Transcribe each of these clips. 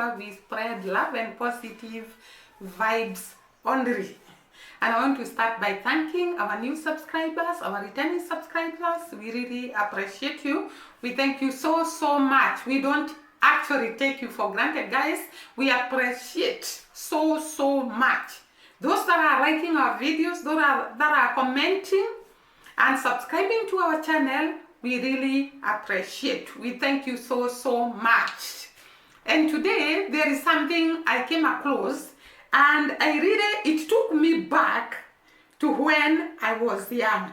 where we spread love and positive vibes only. And I want to start by thanking our new subscribers, our returning subscribers. We really appreciate you. We thank you so much. We don't actually take you for granted, guys. We appreciate so much. Those that are liking our videos, those that are commenting and subscribing to our channel, we really appreciate. We thank you so much. And today there is something I came across, and it took me back to when I was young.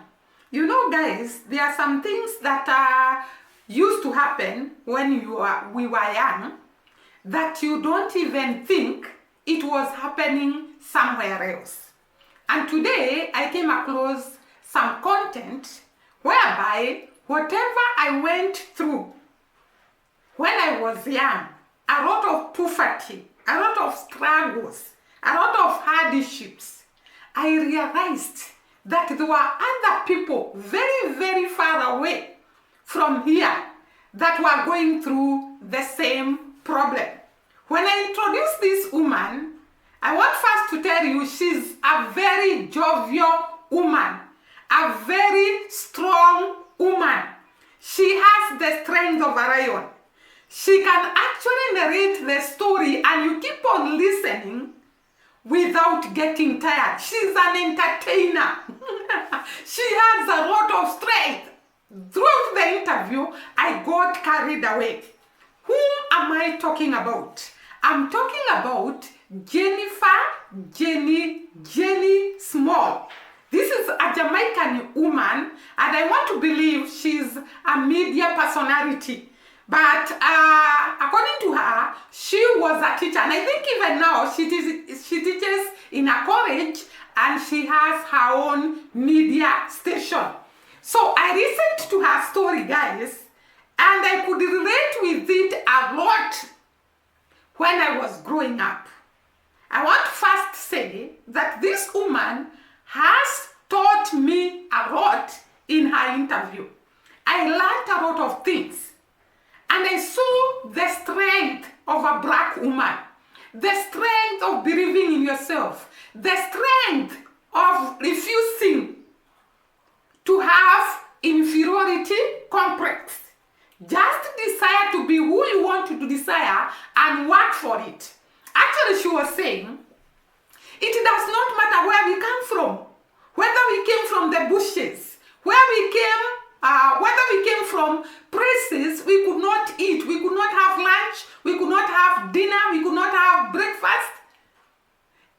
You know, guys, there are some things that used to happen when we were young that you don't even think it was happening somewhere else. And today I came across some content whereby whatever I went through when I was young, a lot of poverty, a lot of struggles, a lot of hardships, I realized that there were other people very far away from here that were going through the same problem. When I introduce this woman, I want first to tell you she's a very jovial woman, a very strong woman. She has the strength of a lion. She can actually narrate the story and you keep on listening without getting tired. She's an entertainer. She has a lot of strength. Throughout the interview, I got carried away. Whom am I talking about? I'm talking about Jenny Small. This is a Jamaican woman, and I want to believe she's a media personality. But according to her, she was a teacher, and I think even now she teaches in a college, and she has her own media station. So I listened to her story, guys, and I could relate with it a lot when I was growing up. I want to first say that this woman has taught me a lot in her interview. I learned a lot of things, and I saw the strength of a black woman, the strength of believing in yourself, the strength of refusing to have inferiority complex. Just desire to be who you want to desire and work for it. Actually, she was saying, it does not matter where we come from, whether we came from the bushes, whether we came from places we could not eat, we could not have lunch, we could not have dinner, we could not have breakfast.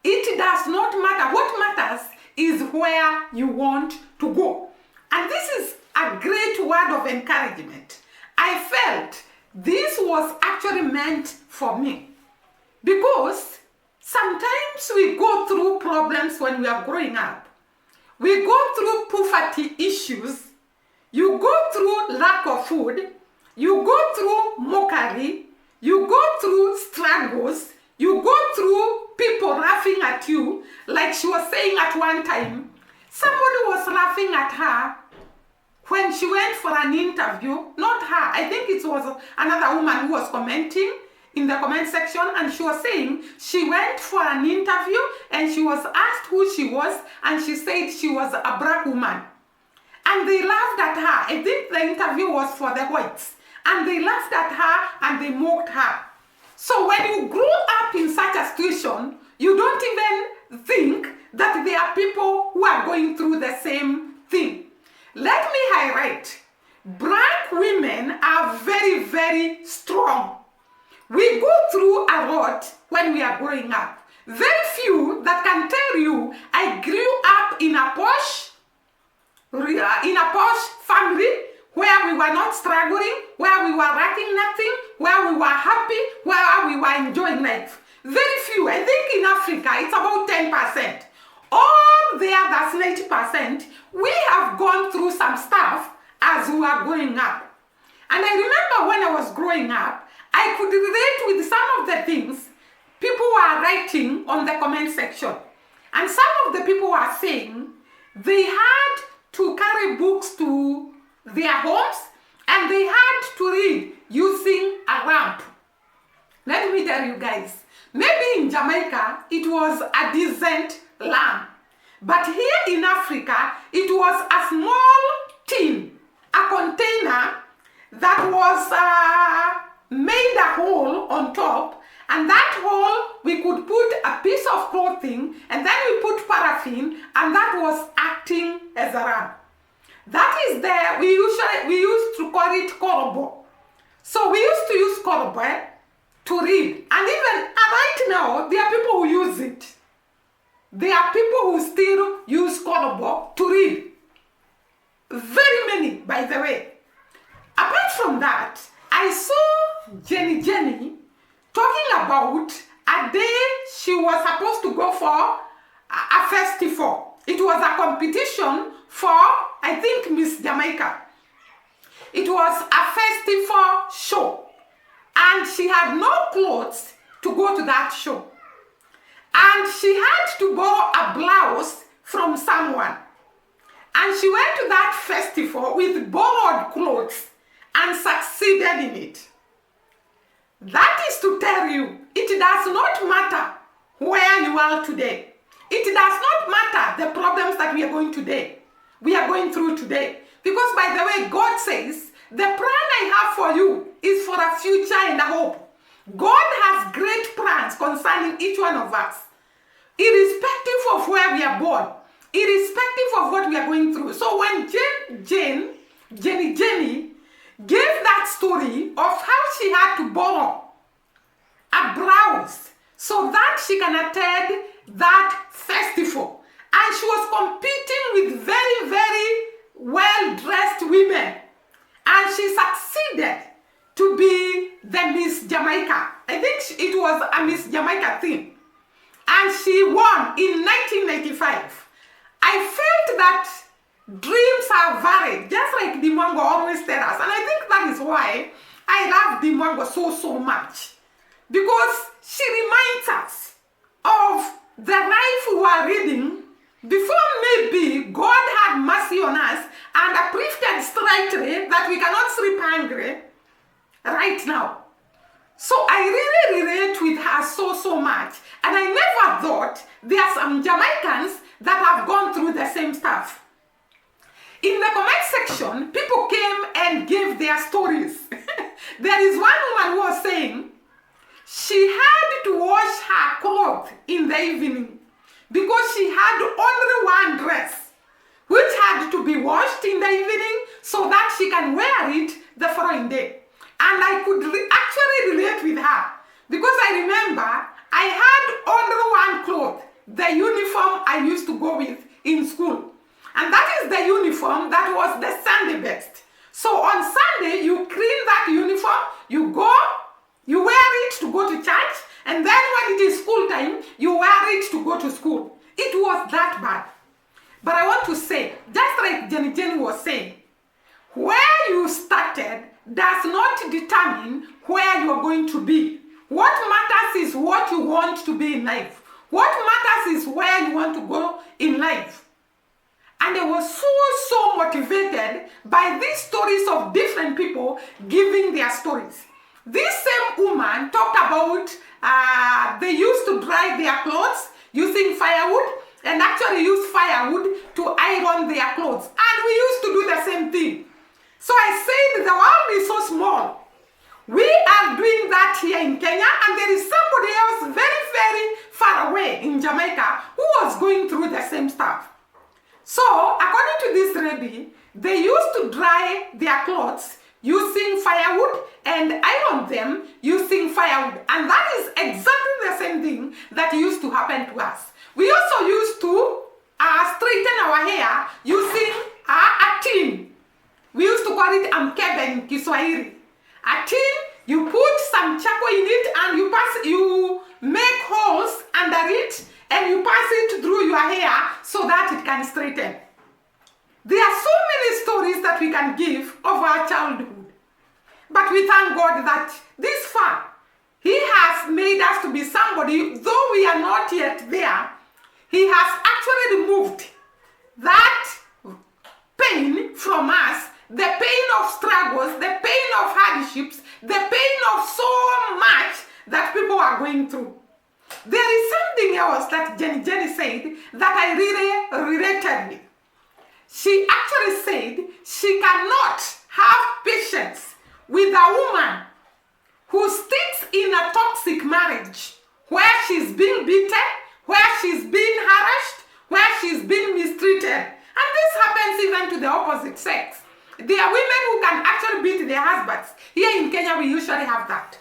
It does not matter. What matters is where you want to go. And this is a great word of encouragement. I felt this was actually meant for me, because sometimes we go through problems when we are growing up. We go through poverty issues. You go through lack of food. You go through mockery. You go through struggles. You go through people laughing at you. Like she was saying at one time, somebody was laughing at her when she went for an interview. Not her, I think it was another woman who was commenting in the comment section, and she was saying she went for an interview and she was asked who she was, and she said she was a black woman. And they laughed at her. I think the interview was for the whites. And they laughed at her and they mocked her. So when you grow up in such a situation, you don't even think that there are people who are going through the same thing. Let me highlight, black women are very strong. We go through a lot when we are growing up. Very few that can tell you, I grew up in a posh family where we were not struggling, where we were lacking nothing, where we were happy, where we were enjoying life. Very few. I think in Africa it's about 10%. All the others, 90%, we have gone through some stuff as we were growing up. And I remember when I was growing up, I could relate with some of the things people were writing on the comment section. And some of the people were saying they had to carry books to their homes and they had to read using a ramp. Let me tell you guys, maybe in Jamaica, it was a decent lamb. But here in Africa, it was a small tin, a container that was made a hole on top, and that hole we could put a piece of clothing, and then we put paraffin, and that was acting as a ram. That is there, we used to call it korobo. So we used to use korobo to read, and even right now, there are people who use it. There are people who still use korobo to read. Very many, by the way. Apart from that, I saw Jenny talking about a day she was supposed to go for a festival. It was a competition for, I think, Miss Jamaica. It was a festival show. And she had no clothes to go to that show. And she had to borrow a blouse from someone. And she went to that festival with borrowed clothes and succeeded in it. That is to tell you, it does not matter where you are today. It does not matter the problems that we are going through today. Because by the way, God says, the plan I have for you is for a future and a hope. God has great plans concerning each one of us, irrespective of where we are born, irrespective of what we are going through. So when Jenny gave that story of how she had to borrow a blouse so that she can attend that festival, and she was competing with very, very well-dressed women, and she succeeded to be the Miss Jamaica. I think it was a Miss Jamaica thing. And she won in 1995. I felt that dreams are varied, just like Dimongo always tells us. And I think that is why I love Dimongo so much. Because she reminds us of the life we were reading before maybe God had mercy on us and uplifted slightly that we cannot sleep hungry right now. So I really relate with her so much. And I never thought there are some Jamaicans that have gone through the same stuff. In the comment section, people came and gave their stories. There is one woman who was saying she had to wash her clothes in the evening because she had only one dress which had to be washed in the evening so that she can wear it the following day. And I could actually relate with her because I remember I had only one cloth, the uniform I used to go with in school. And that is the uniform that was the Sunday best. So on Sunday, you clean that uniform, you go, you wear it to go to church, and then when it is school time, you wear it to go to school. It was that bad. But I want to say, just like Jenny was saying, where you started does not determine where you are going to be. What matters is what you want to be in life. What matters is where you want to go in life. And I was so motivated by these stories of different people giving their stories. This same woman talked about they used to dry their clothes using firewood and actually use firewood to iron their clothes. And we used to do the same thing. So I said the world is so small. We are doing that here in Kenya, and there is somebody else very far away in Jamaica who was going through the same stuff. So according to this lady, they used to dry their clothes using firewood and iron them using firewood. And that is exactly the same thing that used to happen to us. We also used to straighten our hair using a tin. We used to call it mkebe in Kiswahili. A tin, you put some charcoal in it and you make holes under it and you pass it through your hair so that it can straighten. There are so many stories that we can give of our childhood. But we thank God that this far, He has made us to be somebody, though we are not yet there, He has actually removed that pain from us, the pain of struggles, the pain of hardships, the pain of so much that people are going through. There is something else that Jenny said that I really related with. She actually said she cannot have patience with a woman who sticks in a toxic marriage where she's being beaten, where she's being harassed, where she's being mistreated. And this happens even to the opposite sex. There are women who can actually beat their husbands. Here in Kenya, we usually have that.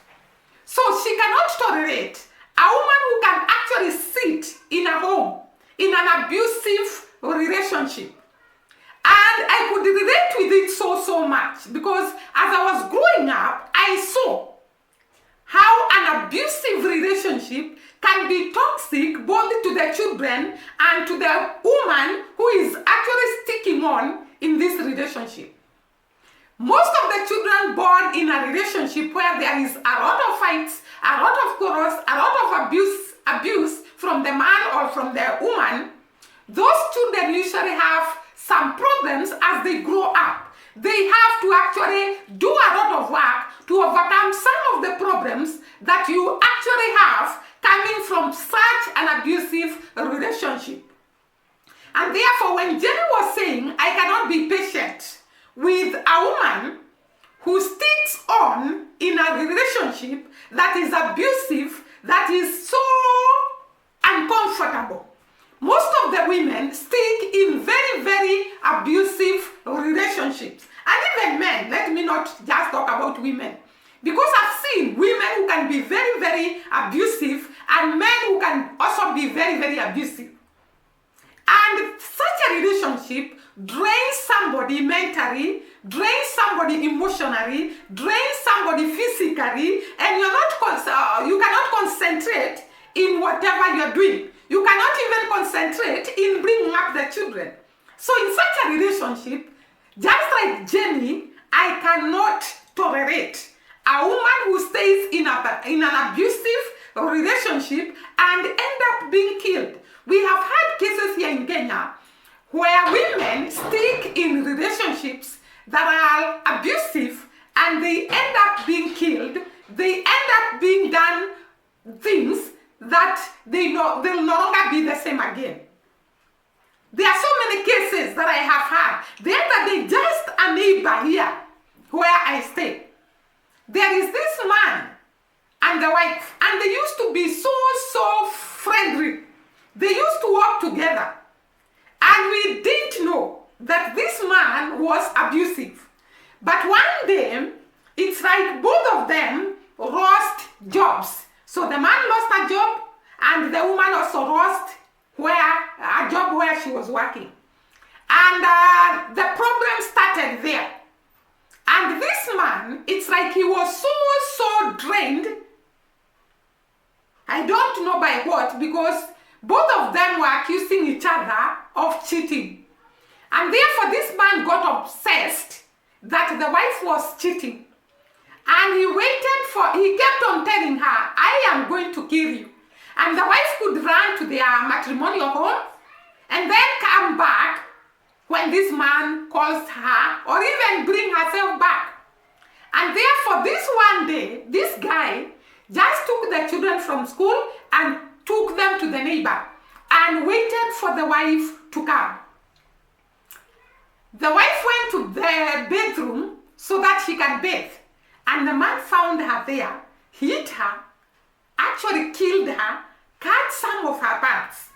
So she cannot tolerate a woman who can actually sit in a home, in an abusive relationship. And I could relate with it so much because as I was growing up, I saw how an abusive relationship can be toxic both to the children and to the woman who is actually sticking on in this relationship. Most of the children born in a relationship where there is a lot of fights, a lot of quarrels, a lot of abuse from the man or from the woman, those children usually have some problems as they grow up. They have to actually do a lot of work to overcome some of the problems that you actually have coming from such an abusive relationship. And therefore, when Jenny was saying, I cannot be patient with a woman who sticks on in a relationship that is abusive, that is so uncomfortable. Most of the women stick in very abusive relationships. And even men, let me not just talk about women. Because I've seen women who can be very abusive and men who can also be very abusive. And such a relationship drains somebody mentally, drains somebody emotionally, drains somebody physically, and you cannot concentrate in whatever you're doing. You cannot even concentrate in bringing up the children. So in such a relationship, just like Jenny, I cannot tolerate a woman who stays in an abusive relationship and end up being killed. We have had cases here in Kenya where women stick in relationships that are abusive and they end up being killed. They end up being done things that they'll no longer be the same again. There are so many cases that I have had. The other day, just a neighbor here where I stay, there is this man and the wife, and they used to be so friendly. They used to work together, and we didn't know that this man was abusive. But one day, it's like both of them lost jobs. So the man lost a job, and the woman also lost a job where she was working. And the problem started there. And this man, it's like he was so drained. I don't know by what, because both of them were accusing each other of cheating. And therefore this man got obsessed that the wife was cheating. And he kept on telling her, I am going to kill you. And the wife could run to their matrimonial home and then come back when this man calls her, or even bring herself back. And therefore this one day, this guy just took the children from school and took them to the neighbor and waited for the wife to come. The wife went to the bedroom so that she can bathe. And the man found her there, hit her, actually killed her, cut some of her parts.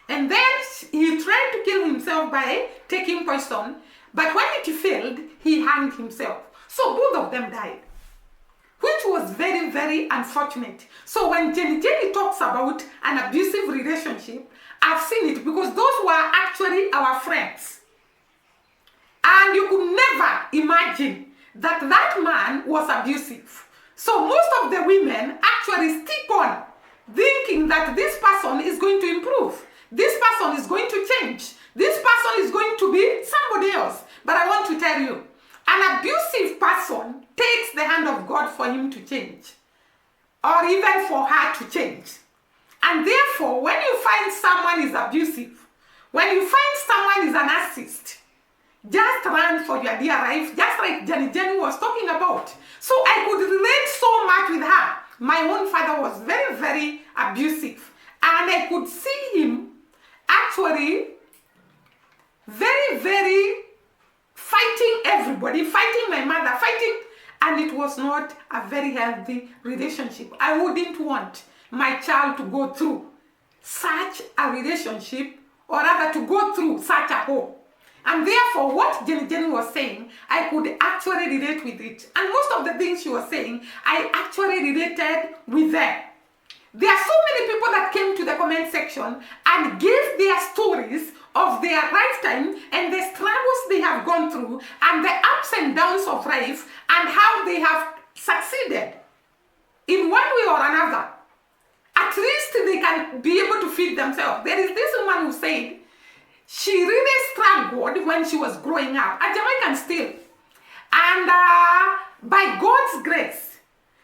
And then he tried to kill himself by taking poison. But when it failed, he hanged himself. So both of them died, which was very unfortunate. So when Jenny talks about an abusive relationship, I've seen it because those were actually our friends. And you could never imagine that man was abusive. So most of the women actually stick on thinking that this person is going to improve. This person is going to change. This person is going to be somebody else. But I want to tell you, an abusive person takes the hand of God for him to change, or even for her to change. And therefore, when you find someone is abusive, when you find someone is a narcissist, just run for your dear life, just like Jenny was talking about. So I could relate so much with her. my own father was very, very abusive. And I could see him actually very, very fighting everybody, fighting my mother, fighting, and it was not a very healthy relationship. I wouldn't want my child to go through such a relationship, or rather to go through such a home. And therefore, what Jenny was saying, I could actually relate with it. And most of the things she was saying, I actually related with them. There are so many people that came to the comment section and gave their stories of their lifetime and the struggles they have gone through and the ups and downs of life and how they have succeeded in one way or another. At least they can be able to feed themselves. There is this woman who said she really struggled when she was growing up, a Jamaican still. And by God's grace,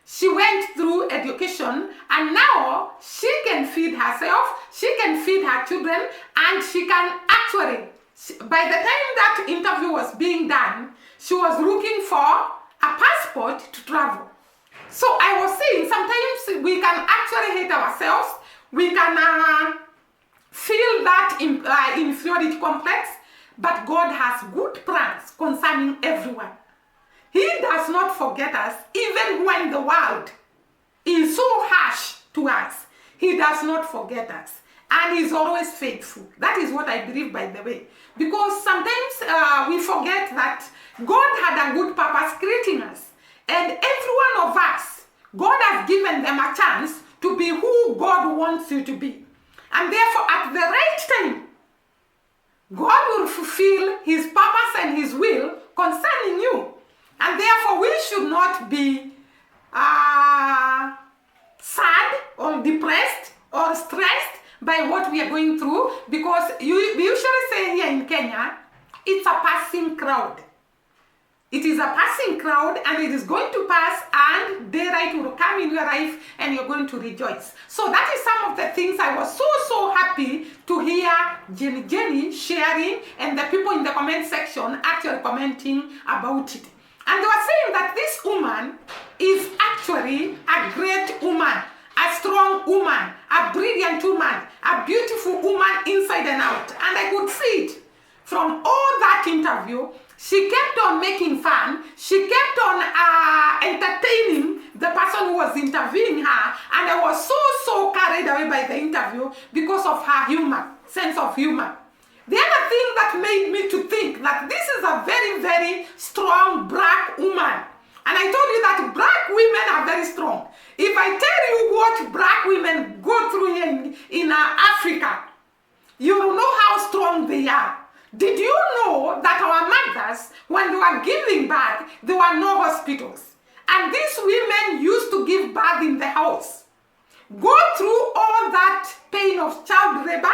she went through education and now she can feed herself, she can feed her children, and she can actually, by the time that interview was being done, she was looking for a passport to travel. So I was saying, sometimes we can actually hate ourselves, we can feel that inferiority complex, but God has good plans concerning everyone. He does not forget us, even when the world is so harsh to us. He does not forget us. And he's always faithful. That is what I believe, by the way. Because sometimes we forget that God had a good purpose creating us. And every one of us, God has given them a chance to be who God wants you to be. And therefore, at the right time, God will fulfill his purpose and his will concerning you. And therefore, we should not be sad or depressed or stressed by what we are going through, because we usually say here in Kenya, it's a passing crowd. It is a passing crowd and it is going to pass, and daylight will come in your life and you're going to rejoice. So that is some of the things I was so happy to hear Jenny sharing, and the people in the comment section actually commenting about it. And they were saying that this woman is actually a great woman, a strong woman, a brilliant woman, a beautiful woman inside and out. And I could see it from all that interview. She kept on making fun. She kept on entertaining the person who was interviewing her. And I was so carried away by the interview because of her humor, sense of humor. The other thing that made me to think that this is a very, very strong black woman. And I told you that black women are very strong. If I tell you what black women go through here in Africa, you will know how strong they are. Did you know that our mothers, when they were giving birth, there were no hospitals? And these women used to give birth in the house. Go through all that pain of child labor,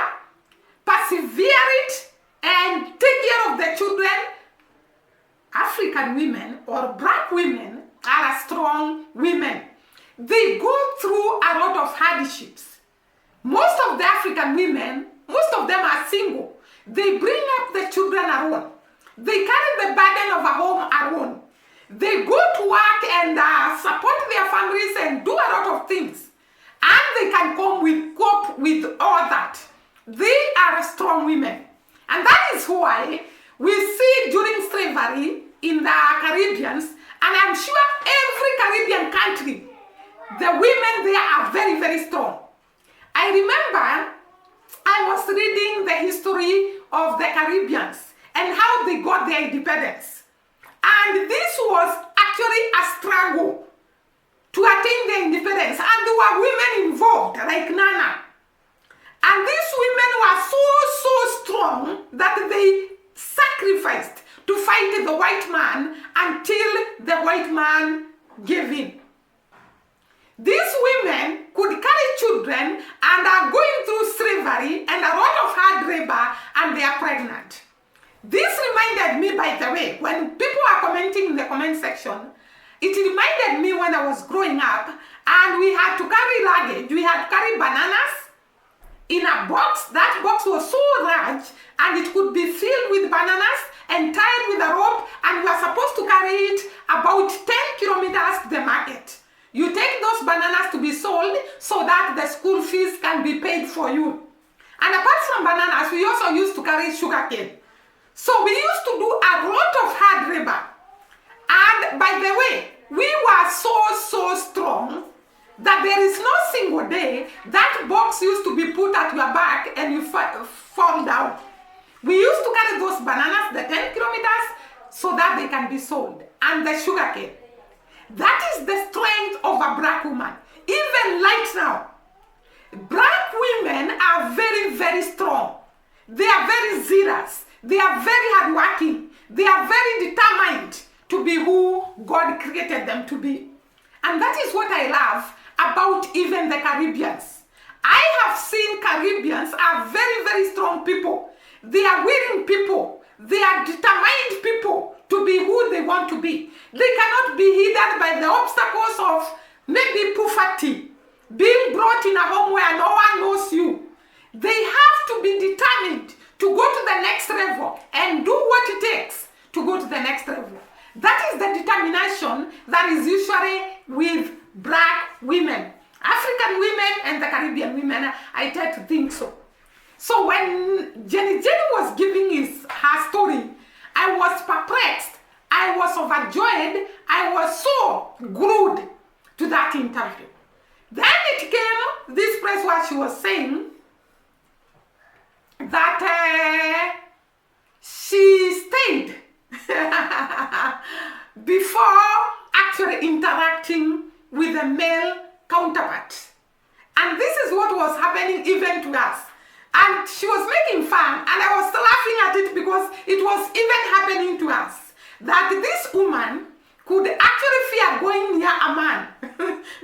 persevere it, and take care of the children. African women or black women are strong women. They go through a lot of hardships. Most of the African women, most of them are single. They bring up the children alone. They carry the burden of a home alone. They go to work and support their families and do a lot of things. And they can cope with all that. They are strong women. And that is why we see during slavery in the Caribbeans, and I'm sure every Caribbean country, the women there are very, very strong. I remember I was reading the history of the Caribbeans and how they got their independence. And this was actually a struggle to attain their independence. And there were women involved, like Nana. And these women were so strong that they sacrificed to fight the white man until the white man gave in. These women could carry children and are going through slavery and a lot of hard labor, and they are pregnant. This reminded me, by the way, when people are commenting in the comment section, it reminded me when I was growing up and we had to carry luggage. We had to carry bananas in a box. That box was so large and it could be filled with bananas and tied with a rope, and we were supposed to carry it about 10 kilometers to the market. You take those bananas to be sold so that the school fees can be paid for you. And apart from bananas, we also used to carry sugarcane. So we used to do a lot of hard labor. And by the way, we were so strong that there is no single day that box used to be put at your back and you fall down. We used to carry those bananas, the 10 kilometers, so that they can be sold. And the sugarcane. That is the strength of a black woman. Even right now, black women are very strong. They are very zealous. They are very hardworking. They are very determined to be who God created them to be. And that is what I love about even the Caribbeans. I have seen Caribbeans are very strong people. They are willing people. They are determined people to be who they want to be. They cannot be hindered by the obstacles of maybe poverty, being brought in a home where no one knows you. They have to be determined to go to the next level and do what it takes to go to the next level. That is the determination that is usually with black women. African women and the Caribbean women, I tend to think so. So when Jenny was giving her story, I was perplexed, I was overjoyed, I was so glued to that interview. Then it came this place where she was saying that she stayed before actually interacting with a male counterpart. And this is what was happening even to us. And she was making fun, and I was laughing at it because it was even happening to us. That this woman could actually fear going near a man.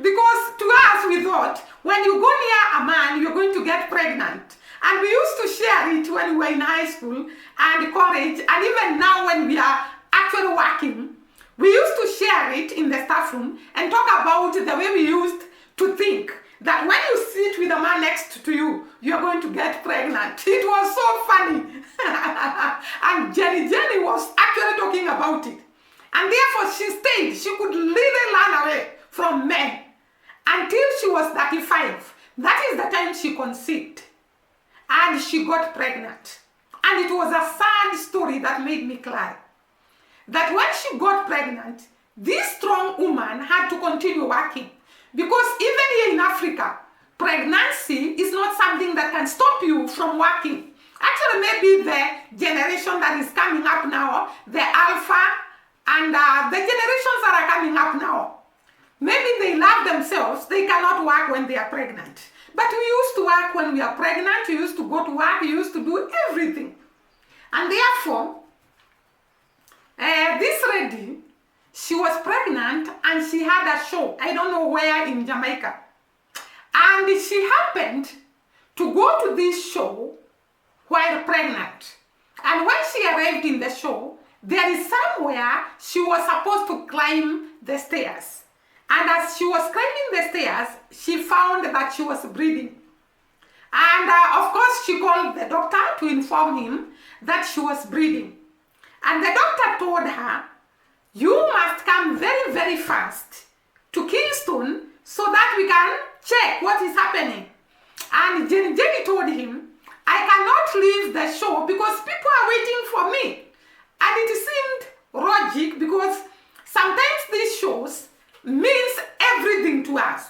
Because to us we thought, when you go near a man, you're going to get pregnant. And we used to share it when we were in high school and college, and even now when we are actually working, we used to share it in the staff room and talk about the way we used to think that when you sit with a man next to you, you're going to get pregnant. It was so funny. And Jenny was actually talking about it. And therefore she stayed. She could really run away from men until she was 35. That is the time she conceived. And she got pregnant. And it was a sad story that made me cry. That when she got pregnant, this strong woman had to continue working. Because even here in Africa, pregnancy is not something that can stop you from working. Actually, maybe the generation that is coming up now, the Alpha, and the generations that are coming up now, maybe they love themselves, they cannot work when they are pregnant. But we used to work when we are pregnant, we used to go to work, we used to do everything. And therefore, this lady, she was pregnant and she had a show, I don't know where in Jamaica. And she happened to go to this show while pregnant. And when she arrived in the show, there is somewhere she was supposed to climb the stairs. And as she was climbing the stairs, she found that she was bleeding. And of course, she called the doctor to inform him that she was bleeding. And the doctor told her, you must come very fast to Kingston so that we can check what is happening. And Jenny told him, I cannot leave the show because people are waiting for me. And it seemed logic because sometimes these shows means everything to us.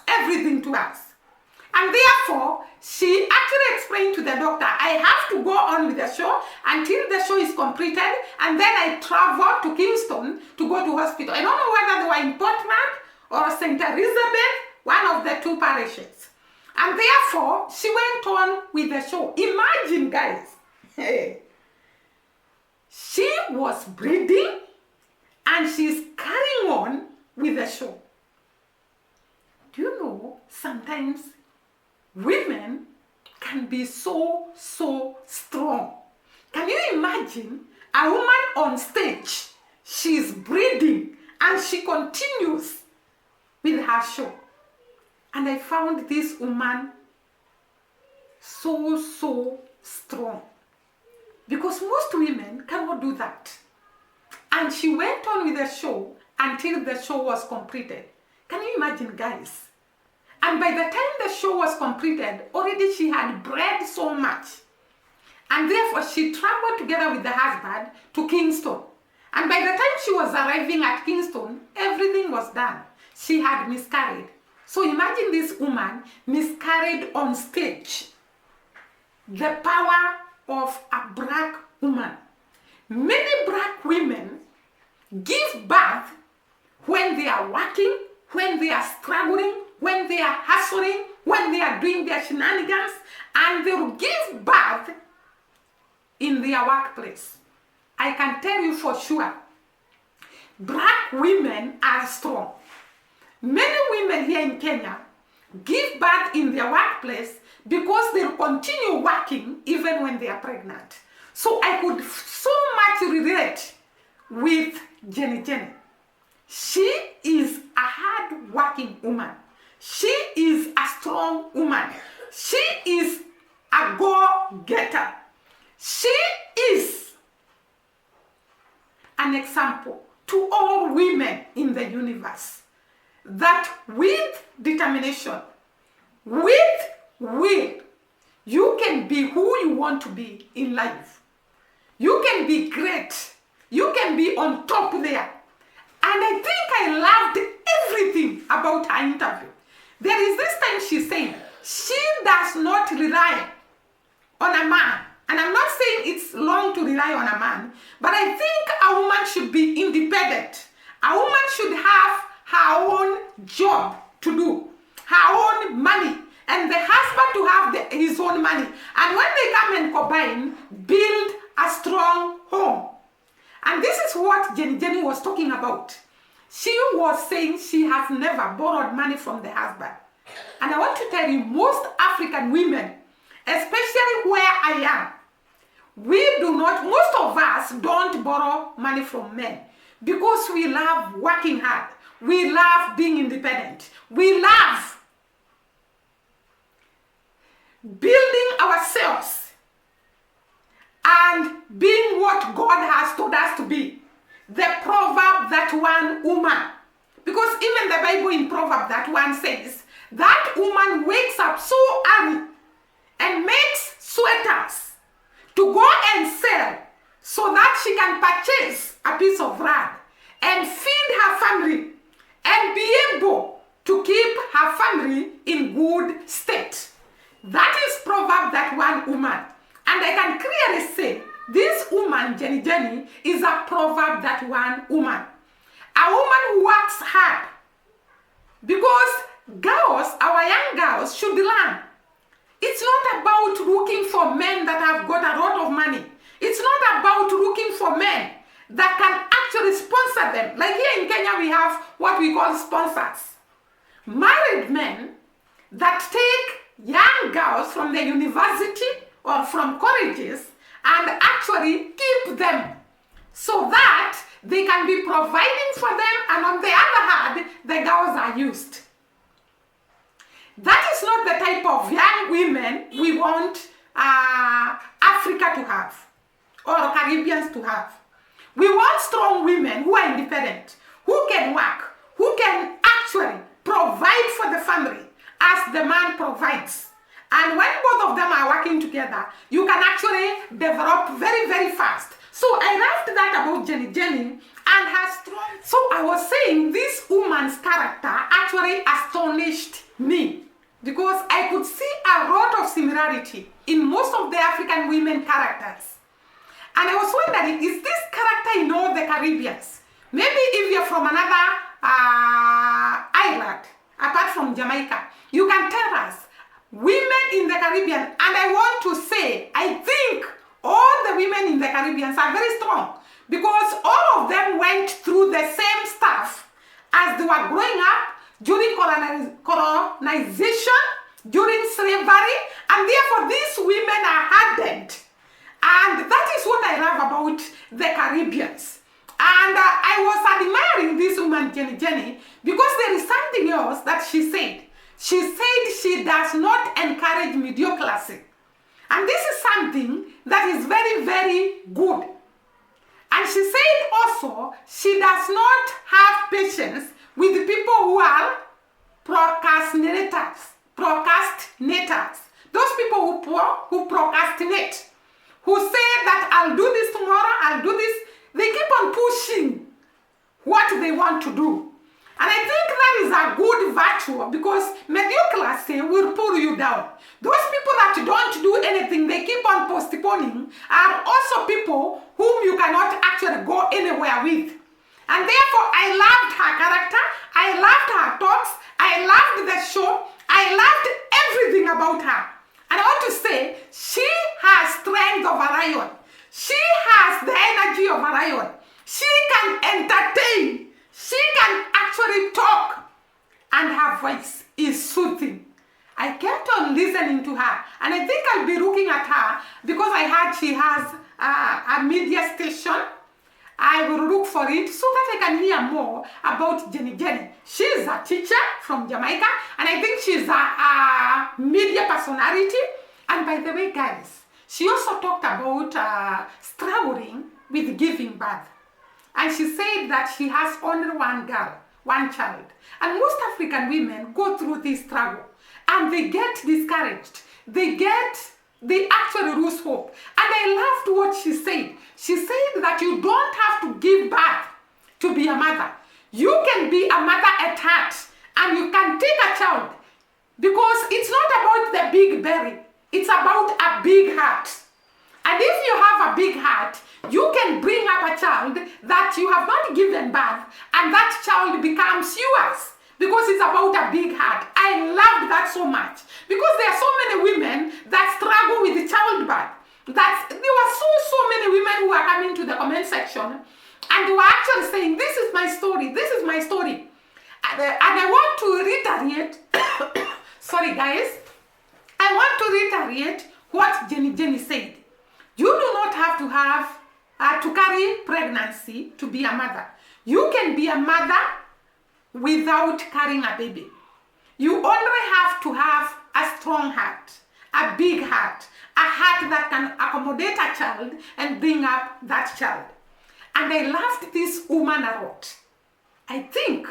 And therefore, she actually explained to the doctor, I have to go on with the show until the show is completed, and then I travel to Kingston to go to hospital. I don't know whether they were in Portland or St. Elizabeth, one of the two parishes. And therefore, she went on with the show. Imagine, guys, she was bleeding and she's carrying on with the show. Do you know, sometimes women can be so strong. Can you imagine a woman on stage? She's bleeding and she continues with her show. And I found this woman so strong. Because most women cannot do that. And she went on with the show until the show was completed. Can you imagine, guys? And by the time the show was completed, already she had bred so much. And therefore, she traveled together with the husband to Kingston. And by the time she was arriving at Kingston, everything was done. She had miscarried. So imagine this woman miscarried on stage. The power of a black woman. Many black women give birth when they are working, when they are struggling, when they are hustling, when they are doing their shenanigans, and they will give birth in their workplace. I can tell you for sure, black women are strong. Many women here in Kenya give birth in their workplace because they continue working even when they are pregnant. So I could so much relate with Jenny. She is a hard-working woman. She is a strong woman. She is a go-getter. She is an example to all women in the universe that with determination, with will, you can be who you want to be in life. You can be great. You can be on top there. And I think I loved everything about her interview. There is this time she said, she does not rely on a man. And I'm not saying it's wrong to rely on a man, but I think a woman should be independent. A woman should have her own job to do, her own money, and the husband to have his own money. And when they come and combine, build a strong home. And this is what Jenny was talking about. She was saying she has never borrowed money from the husband. And I want to tell you, most African women, especially where I am, most of us don't borrow money from men because we love working hard. We love being independent. We love building ourselves and being what God has told us to be. The proverb that one woman, because even the Bible in proverb that one says, that woman wakes up so early and makes sweaters to go and sell so that she can purchase a piece of land and feed her family and be able to keep her family in good state. That is proverb that one woman. And I can clearly say, this woman, Jenny, is a proverb that one woman. A woman who works hard. Because girls, our young girls, should learn. It's not about looking for men that have got a lot of money. It's not about looking for men that can actually sponsor them. Like here in Kenya, we have what we call sponsors. Married men that take young girls from the university or from colleges and actually keep them so that they can be providing for them, and on the other hand, the girls are used. That is not the type of young women we want Africa to have or Caribbeans to have. We want strong women who are independent, who can work, who can actually provide for the family as the man provides. And when both of them are working together, you can actually develop very, very fast. So I loved that about Jenny and her strong. So I was saying this woman's character actually astonished me because I could see a lot of similarity in most of the African women characters. And I was wondering, is this character in all the Caribbeans? Maybe if you're from another island, apart from Jamaica, you can tell us. Women in the Caribbean, and I want to say, I think all the women in the Caribbean are very strong because all of them went through the same stuff as they were growing up during colonization, during slavery, and therefore these women are hardened. And that is what I love about the Caribbeans. And I was admiring this woman, Jenny, because there is something else that she said. She said she does not encourage mediocrity. And this is something that is very, very good. And she said also she does not have patience with the people who are procrastinators. Those people who procrastinate, who say that I'll do this tomorrow, I'll do this. They keep on pushing what they want to do. And I think that is a good virtue, because mediocrity will pull you down. Those people that don't do anything, they keep on postponing, are also people whom you cannot actually go anywhere with. And therefore, I loved her character, I loved her talks, I loved the show, I loved everything about her. And I want to say, she has strength of a lion. She has the energy of a lion. She can entertain. She can actually talk. And her voice is soothing. I kept on listening to her. And I think I'll be looking at her because I heard she has a media station. I will look for it so that I can hear more about Jenny. She is a teacher from Jamaica, and I think she's a media personality. And by the way, guys, she also talked about struggling with giving birth. And she said that she has only one girl, one child. And most African women go through this struggle, and they get discouraged. They actually lose hope. And I loved what she said. She said that you don't have to give birth to be a mother. You can be a mother at heart, and you can take a child, because it's not about the big belly. It's about a big heart. And if you have a big heart, you can bring up a child that you have not given birth, and that child becomes yours. Because it's about a big heart. I loved that so much. Because there are so many women that struggle with childbirth. There were so many women who are coming to the comment section, and they were actually saying, this is my story, this is my story. And I want to reiterate, sorry guys, I want to reiterate what Jenny said. You do not have to carry pregnancy to be a mother. You can be a mother without carrying a baby. You only have to have a strong heart, a big heart, a heart that can accommodate a child and bring up that child. And I loved this woman a lot. I think,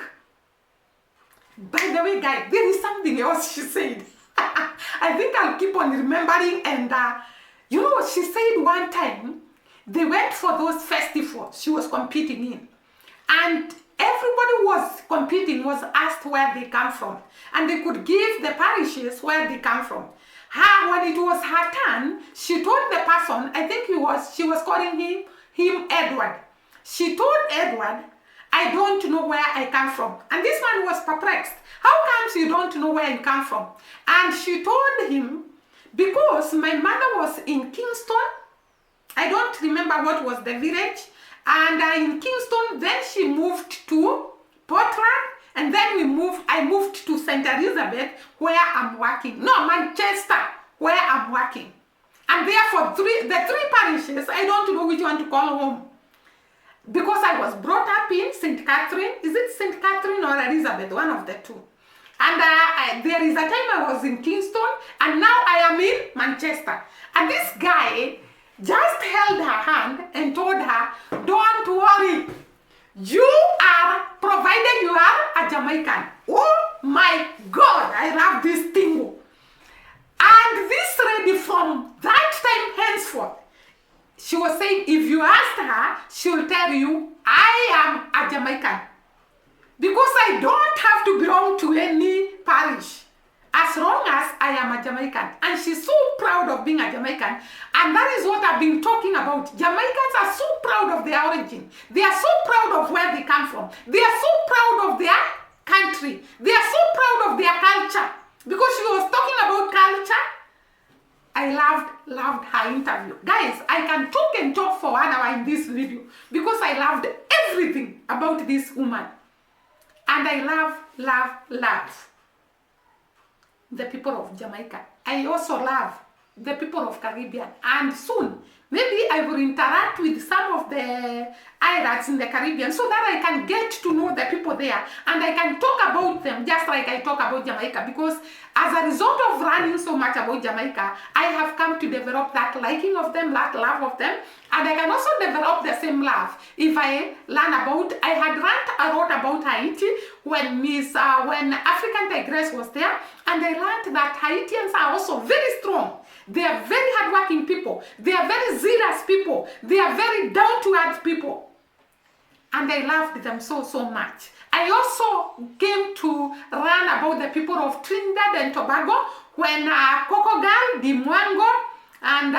by the way, guys, there is something else she said. I think I'll keep on remembering. And you know what she said one time? They went for those festivals she was competing in. And everybody was competing was asked where they come from, and they could give the parishes where they come from. When it was her turn, she told the person, I think she was calling him Edward. She told Edward, I don't know where I come from. And this man was perplexed. How comes you don't know where you come from? And she told him, because my mother was in Kingston. I don't remember what was the village. And in Kingston, then she moved to Portland, and then I moved to St. Elizabeth, where I'm working. No, Manchester, where I'm working. And therefore, the three parishes, I don't know which one to call home. Because I was brought up in St. Catherine. Is it St. Catherine or Elizabeth? One of the two. And there is a time I was in Kingston, and now I am in Manchester. And this guy just held her hand and told her, don't worry, provided you are a Jamaican. Oh my God, I love this thing. And this lady, from that time henceforth, she was saying, if you ask her, she'll tell you, I am a Jamaican. Because I don't have to belong to any parish, as long as I am a Jamaican. And she's so proud of being a Jamaican. And that is what I've been talking about. Jamaicans are so proud of their origin. They are so proud of where they come from. They are so proud of their country. They are so proud of their culture. Because she was talking about culture, I loved her interview. Guys, I can talk and talk for 1 hour in this video because I loved everything about this woman. And I love the people of Jamaica. I also love the people of Caribbean. And soon, maybe I will interact with some of the islands in the Caribbean so that I can get to know the people there. And I can talk about them just like I talk about Jamaica. Because as a result of learning so much about Jamaica, I have come to develop that liking of them, that love of them. And I can also develop the same love if I learn about, I had learned a lot about Haiti when when African Tigress was there, and I learned that Haitians are also very strong. They are very hardworking people. They are very zealous people. They are very down-to-earth people. And I loved them so, so much. I also came to learn about the people of Trinidad and Tobago when Coco Girl, Dimwango, and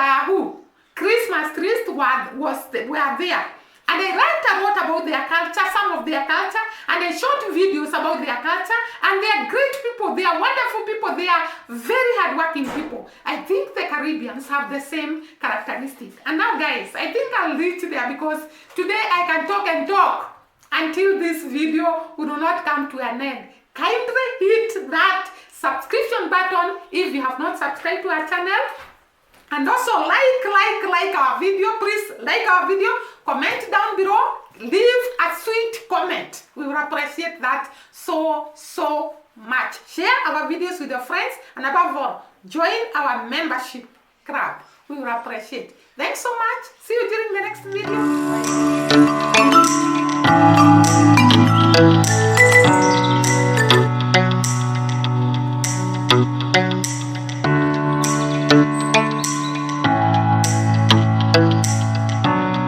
Christmas trees were there. And I learned a lot about their culture, some of their culture, and I shot videos about their culture, and they are great people, they are wonderful people, they are very hardworking people. I think the Caribbeans have the same characteristics. And now guys, I think I'll reach there because today I can talk and talk until this video will not come to an end. Kindly hit that subscription button if you have not subscribed to our channel. And also like our video. Please like our video, comment down below, leave a sweet comment. We will appreciate that so much. Share our videos with your friends, and above all, join our membership club. We will appreciate. Thanks so much. See you during the next video. Bye.